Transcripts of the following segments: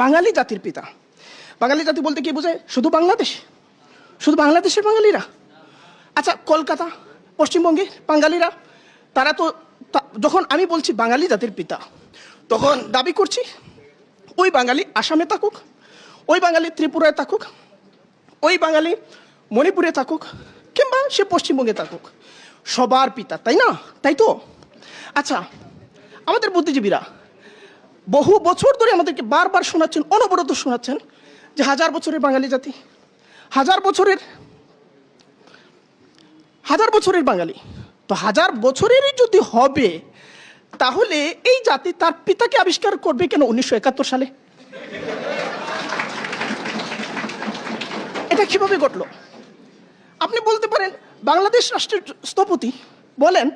বাঙালি জাতির পিতা। বাঙালি জাতি বলতে কি বোঝায়? শুধু বাংলাদেশ, শুধু বাংলাদেশের বাঙালিরা? আচ্ছা, কলকাতা, পশ্চিমবঙ্গে বাঙালিরা, তারা তো যখন আমি বলছি বাঙালি জাতির পিতা, তখন দাবি করছি ওই বাঙালি আসামে থাকুক, ওই বাঙালি ত্রিপুরায় থাকুক, ওই বাঙালি মণিপুরে থাকুক, কিংবা সে পশ্চিমবঙ্গে থাকুক, সবার পিতা, তাই না? তাই তো? আচ্ছা, আমাদের বুদ্ধিজীবীরা বহু বছর ধরে আমাদেরকে বারবার শোনাচ্ছেন, অনবরত শোনাচ্ছেন যে 1000 বছরের বাঙালি জাতি, 1000 বছরের বাঙালি। তো 1000 বছরেরই যদি হবে, তাহলে এই জাতি তার পিতাকে আবিষ্কার করবে কেন 1971 সালে? এটা কিভাবে ঘটলো? আপনি বলতে পারেন বাংলাদেশ রাষ্ট্রের স্থপতি বলেন,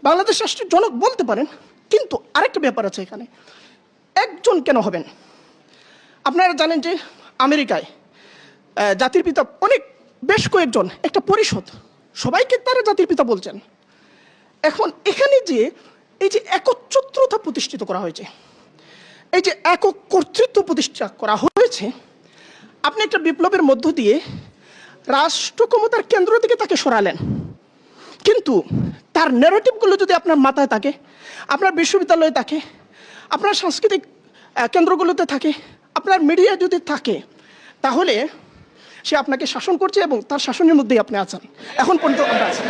বাংলাদেশ রাষ্ট্রের জনক বলতে পারেন, কিন্তু আরেকটা ব্যাপার আছে এখানে। একজন কেন হবেন? আপনারা জানেন যে আমেরিকায় জাতির পিতা বেশ কয়েকজন, একটা পরিষদ, সবাইকে তারা জাতির পিতা বলছেন। এখন এখানে যে এই যে একচ্ছত্রতা প্রতিষ্ঠিত করা হয়েছে, এই যে একক কর্তৃত্ব প্রতিষ্ঠা করা হয়েছে, আপনি একটা বিপ্লবের মধ্য দিয়ে রাষ্ট্র ক্ষমতার কেন্দ্র থেকে তাকে সরালেন, কিন্তু তার ন্যারেটিভগুলো যদি আপনার মাথায় থাকে, আপনার বিশ্ববিদ্যালয়ে থাকে, আপনার সাংস্কৃতিক কেন্দ্রগুলোতে থাকে, আপনার মিডিয়া যদি থাকে, তাহলে সে আপনাকে শাসন করছে এবং তার শাসনের মধ্যেই আপনি আছেন। এখন পর্যন্ত আমরা আছি।